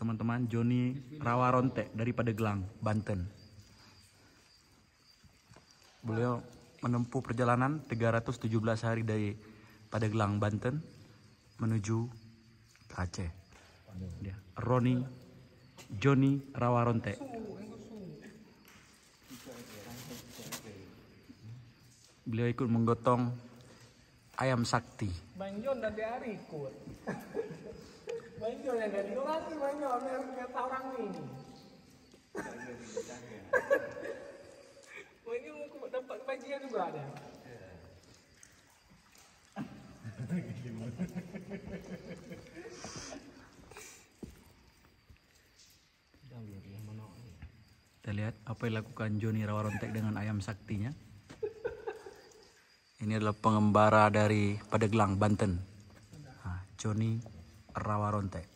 teman-teman, Joni Rawaronte dari Pandeglang, Banten. Beliau menempuh perjalanan 317 hari dari Pandeglang, Banten menuju ke Aceh. Dia Joni Rawaronte. Beliau ikut menggotong ayam sakti. Bang Jon dari hari ikut. Bang Jon yang dari orang nih, Bang Jon kata orang ini. Bang Jon mau dapat bagian juga ada. Kita lihat apa yang dilakukan Joni Rawaronte dengan ayam saktinya. Ini adalah pengembara dari Pandeglang, Banten. Joni Rawaronte.